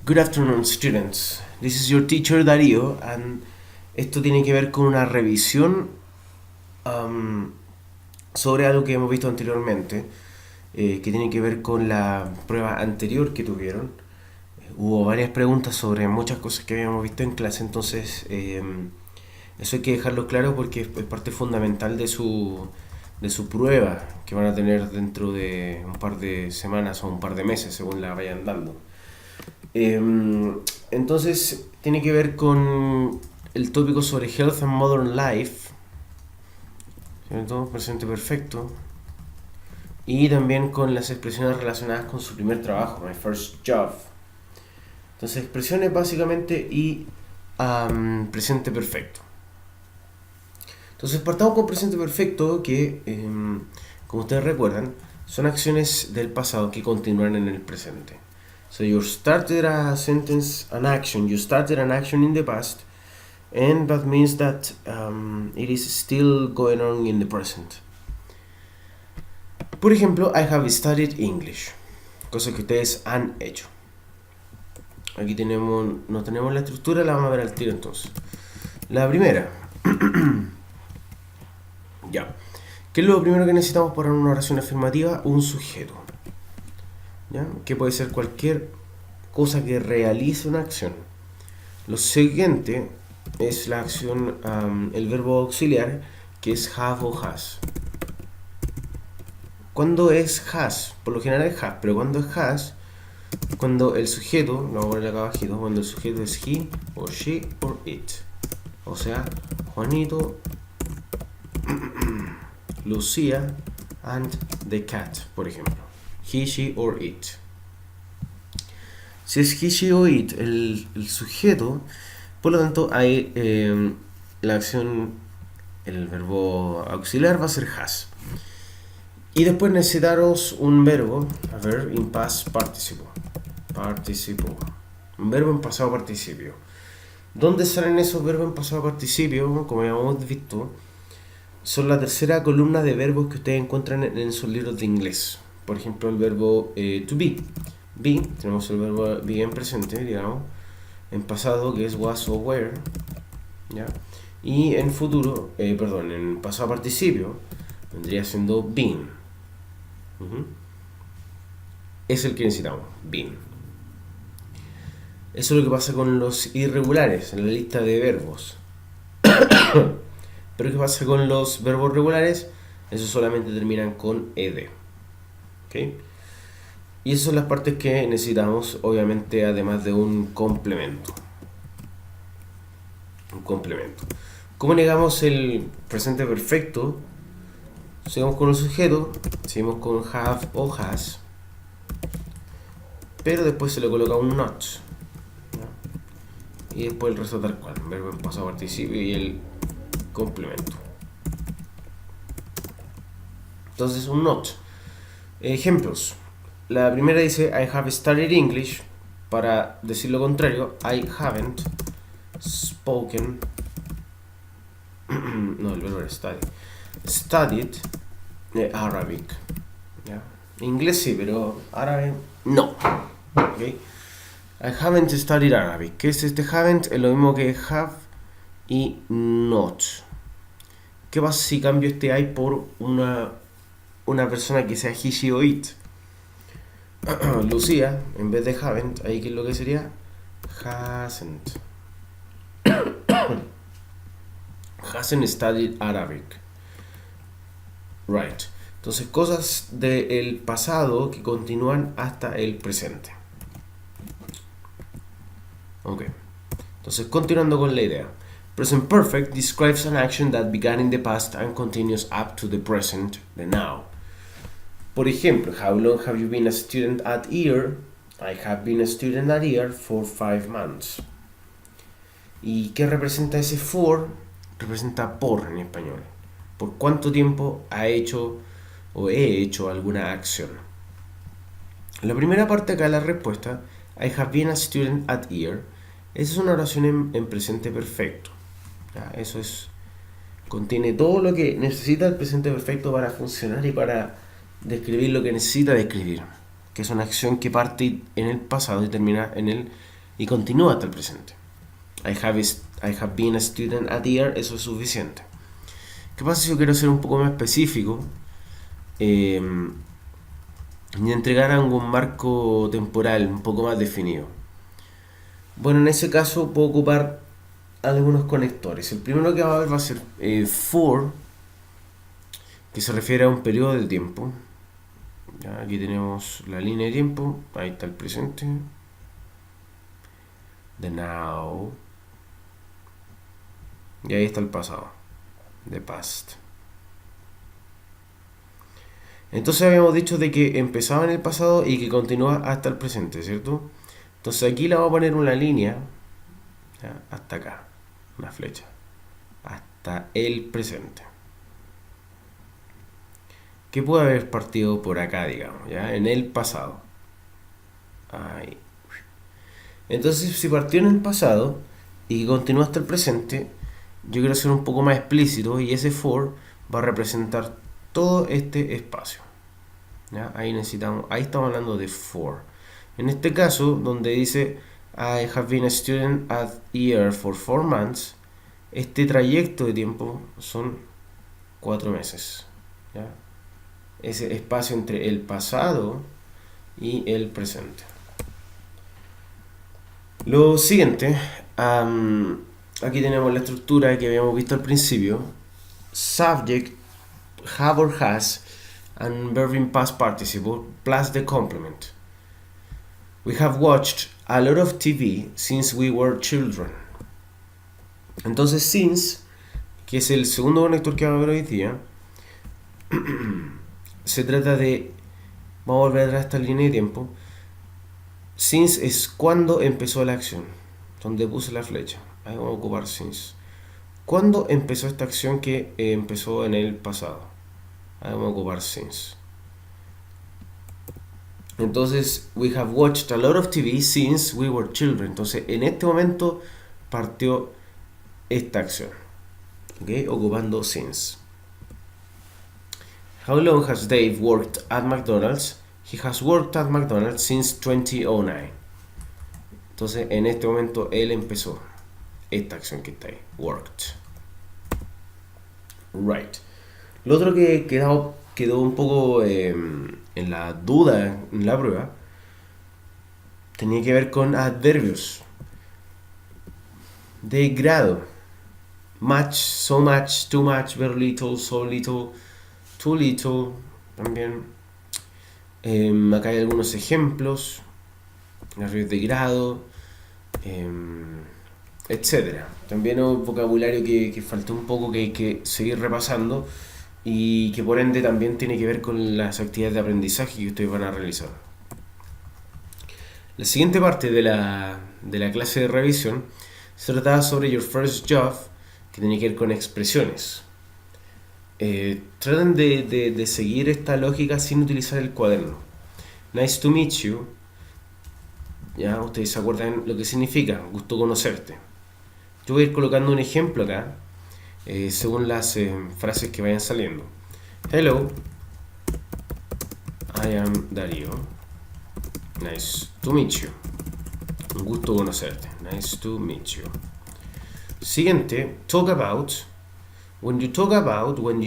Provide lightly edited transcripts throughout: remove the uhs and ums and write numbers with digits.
Good afternoon, students. This is your teacher Darío, and esto tiene que ver con una revisión sobre algo que hemos visto anteriormente, que tiene que ver con la prueba anterior que tuvieron. Hubo varias preguntas sobre muchas cosas que habíamos visto en clase, entonces eso hay que dejarlo claro porque es parte fundamental de su prueba que van a tener dentro de un par de semanas o un par de meses, según la vayan dando. Entonces tiene que ver con el tópico sobre Health and Modern Life, ¿cierto? Presente perfecto, y también con las expresiones relacionadas con su primer trabajo, my first job. Entonces expresiones básicamente y presente perfecto. Entonces partamos con presente perfecto, que como ustedes recuerdan son acciones del pasado que continúan en el presente. So you started a sentence, an action. You started an action in the past, and that means that it is still going on in the present. Por ejemplo, I have studied English, cosa que ustedes han hecho. Aquí no tenemos la estructura, la vamos a ver al tiro entonces. La primera. Ya. ¿Qué es lo primero que necesitamos para una oración afirmativa? Un sujeto. ¿Ya? Que puede ser cualquier cosa que realice una acción. Lo siguiente es la acción, el verbo auxiliar, que es have o has. ¿Cuándo es has? Por lo general es has, pero cuando es has, cuando el sujeto, lo voy a poner acá abajito, cuando el sujeto es he, or she, or it. O sea, Juanito, Lucía, and the cat, por ejemplo. He, she, or it. Si es he, she, or it el sujeto, por lo tanto hay la acción, el verbo auxiliar va a ser has. Y después necesitaros un verbo, a ver, in past participle. Un verbo en pasado participio. ¿Dónde salen esos verbos en pasado participio? Como ya hemos visto, son la tercera columna de verbos que ustedes encuentran en sus libros de inglés. Por ejemplo, el verbo to be. Be, tenemos el verbo be en presente, digamos. En pasado, que es was o were. ¿Ya? Y en futuro, en pasado participio, vendría siendo been. Es el que necesitamos, been. Eso es lo que pasa con los irregulares en la lista de verbos. Pero ¿qué pasa con los verbos regulares? Esos solamente terminan con ed. ¿Okay? Y esas son las partes que necesitamos, obviamente, además de un complemento. Un complemento. ¿Cómo negamos el presente perfecto? Seguimos con el sujeto, seguimos con have o has, pero después se le coloca un not, ¿no? Y después el resto tal cual, verbo en pasado participio y el complemento. Entonces un not. Ejemplos. La primera dice I have studied English. Para decir lo contrario, I haven't spoken. No, el verbo era studied Arabic. ¿Ya? Inglés sí, pero árabe no. ¿Okay? I haven't studied Arabic. ¿Qué es este haven't? Es lo mismo que have y not. ¿Qué pasa si cambio este I por una persona que sea he, she o it? Lucía, en vez de haven't, ahí ¿qué es lo que sería? Hasn't. Hasn't studied Arabic. Right. Entonces, cosas del pasado que continúan hasta el presente. Ok. Entonces, continuando con la idea. Present perfect describes an action that began in the past and continues up to the present, the now. Por ejemplo, how long have you been a student at EAR? I have been a student at EAR for 5 months. ¿Y qué representa ese for? Representa por en español. ¿Por cuánto tiempo ha hecho o he hecho alguna acción? La primera parte acá, la respuesta, I have been a student at EAR, esa es una oración en presente perfecto. ¿Ya? Eso contiene todo lo que necesita el presente perfecto para funcionar y para describir lo que necesita describir, que es una acción que parte en el pasado y termina en el y continúa hasta el presente. I have been a student at year, eso es suficiente. ¿Qué pasa si yo quiero ser un poco más específico y entregar algún marco temporal un poco más definido? Bueno, en ese caso puedo ocupar algunos conectores. El primero que va a ver va a ser for, que se refiere a un periodo de tiempo. Ya, aquí tenemos la línea de tiempo, ahí está el presente, the now, y ahí está el pasado, the past. Entonces habíamos dicho de que empezaba en el pasado y que continúa hasta el presente, ¿cierto? Entonces aquí le vamos a poner una línea, ¿ya? Hasta acá, una flecha, hasta el presente. ¿Qué puede haber partido por acá, digamos, ya? En el pasado. Ahí. Entonces, si partió en el pasado y continúa hasta el presente, yo quiero ser un poco más explícito y ese for va a representar todo este espacio. ¿Ya? Ahí estamos hablando de for. En este caso, donde dice I have been a student at year for 4 months, este trayecto de tiempo son 4 meses. ¿Ya? Ese espacio entre el pasado y el presente. Lo siguiente, aquí tenemos la estructura que habíamos visto al principio. Subject, have or has, and verb in past participle, plus the complement. We have watched a lot of TV since we were children. Entonces, since, que es el segundo conector que vamos a ver hoy día, se trata de, vamos a volver atrás a esta línea de tiempo. Since es cuando empezó la acción, donde puse la flecha. Ahí vamos a ocupar since. ¿Cuándo empezó esta acción que empezó en el pasado? Ahí vamos a ocupar since. Entonces, we have watched a lot of TV since we were children. Entonces, en este momento partió esta acción. ¿Okay? Ocupando since. How long has Dave worked at McDonald's? He has worked at McDonald's since 2009. Entonces, en este momento, él empezó esta acción que está ahí. Worked. Right. Lo otro que quedó un poco en la duda en la prueba tenía que ver con adverbios de grado. Much, so much, too much, very little, so little, too little. También acá hay algunos ejemplos, adverbios de grado, etcétera. También un vocabulario que faltó un poco, que hay que seguir repasando y que por ende también tiene que ver con las actividades de aprendizaje que ustedes van a realizar. La siguiente parte de la clase de revisión se trataba sobre your first job, que tiene que ver con expresiones. Traten de seguir esta lógica sin utilizar el cuaderno. Nice to meet you. Ya, ustedes se acuerdan lo que significa, gusto conocerte. Yo voy a ir colocando un ejemplo acá, según las frases que vayan saliendo. Hello, I am Darío. Nice to meet you. Un gusto conocerte. Nice to meet you. Siguiente, talk about. When you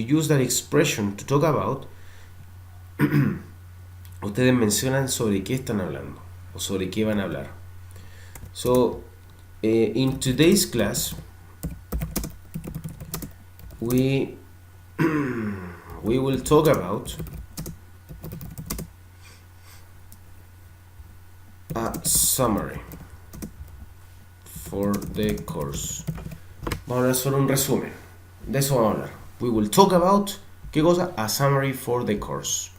use that expression to talk about, ustedes mencionan sobre qué están hablando o sobre qué van a hablar. So, in today's class, we will talk about a summary for the course. Vamos a hablar sobre un resumen. De eso vamos a hablar. We will talk about, ¿qué cosa? A summary for the course.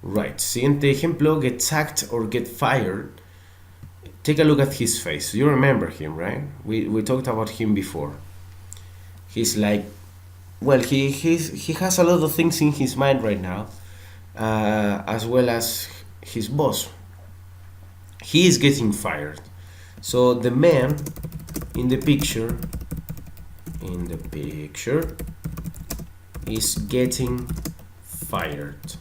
Right. Siguiente ejemplo, get sacked or get fired. Take a look at his face. You remember him, right? We talked about him before. He's like, well, he has a lot of things in his mind right now, as well as his boss. He is getting fired. So the man in the picture is getting fired.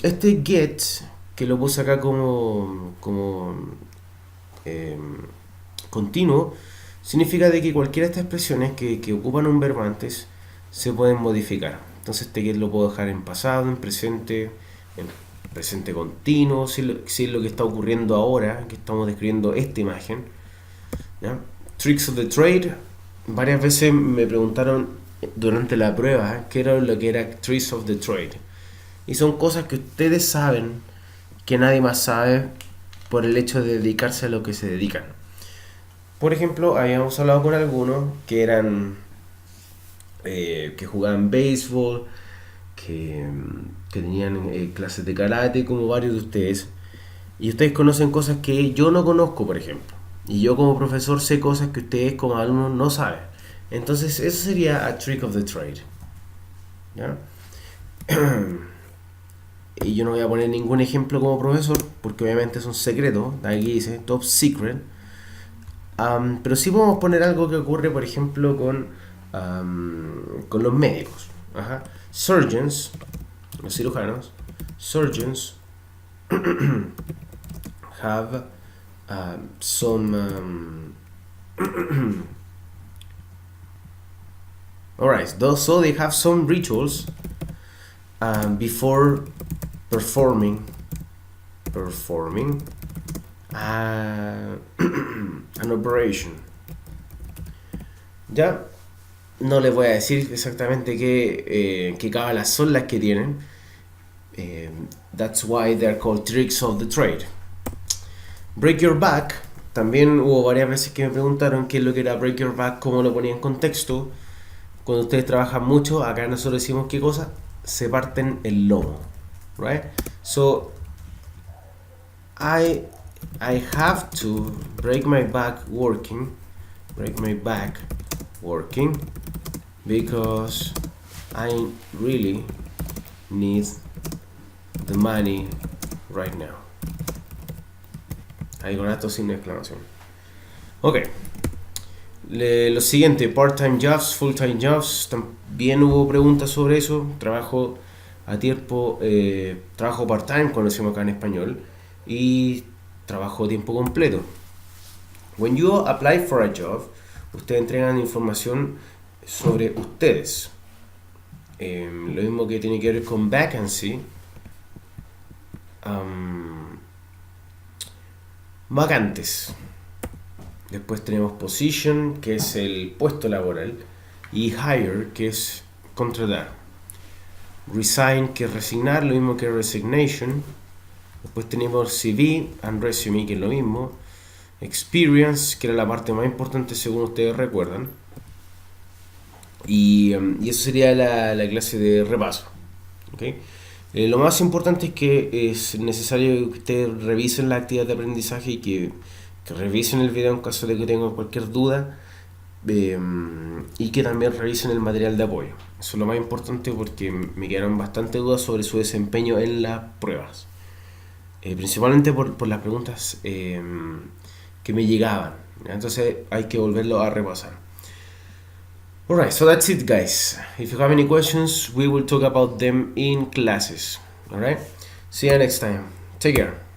Este get, que lo puse acá como continuo, significa de que cualquiera de estas expresiones que ocupan un verbo antes se pueden modificar. Entonces este lo puedo dejar en pasado, en presente continuo, si es lo que está ocurriendo ahora, que estamos describiendo esta imagen. ¿Ya? Tricks of the trade. Varias veces me preguntaron durante la prueba qué era lo que era tricks of the trade. Y son cosas que ustedes saben que nadie más sabe por el hecho de dedicarse a lo que se dedican. Por ejemplo, habíamos hablado con algunos que eran que jugaban béisbol, que tenían clases de karate, como varios de ustedes. Y ustedes conocen cosas que yo no conozco, por ejemplo. Y yo como profesor sé cosas que ustedes como alumnos no saben. Entonces eso sería a trick of the trade. ¿Ya? Y yo no voy a poner ningún ejemplo como profesor, porque obviamente es un secreto. Aquí dice top secret. Pero sí podemos poner algo que ocurre, por ejemplo, con los médicos. Ajá. Surgeons, los cirujanos, surgeons have some alright, so they have some rituals before performing an operation. Ya no les voy a decir exactamente qué cábalas son las que tienen. That's why they're called tricks of the trade. Break your back. También hubo varias veces que me preguntaron qué es lo que era break your back, cómo lo ponía en contexto. Cuando ustedes trabajan mucho, acá nosotros decimos qué cosa, se parten el lomo, right? So I have to break my back working because I really need the money right now. Ahí con esto sin exclamación. Ok. Lo siguiente, part-time jobs, full-time jobs. También hubo preguntas sobre eso. Trabajo a tiempo, trabajo part-time, conocemos acá en español, y trabajo a tiempo completo. When you apply for a job, ustedes entregan información sobre ustedes. Lo mismo que tiene que ver con vacancy. Vacantes. Después tenemos position, que es el puesto laboral, y hire, que es contratar. Resign, que es resignar, lo mismo que resignation. Después tenemos CV and resume, que es lo mismo. Experience, que era la parte más importante según ustedes recuerdan. Y eso sería la clase de repaso. ¿Okay? Lo más importante es que es necesario que ustedes revisen la actividad de aprendizaje y que revisen el video en caso de que tengan cualquier duda, y que también revisen el material de apoyo. Eso es lo más importante porque me quedaron bastante dudas sobre su desempeño en las pruebas, principalmente por las preguntas que me llegaban. Entonces hay que volverlo a repasar. Alright, so that's it, guys. If you have any questions, we will talk about them in classes. Alright, see you next time. Take care.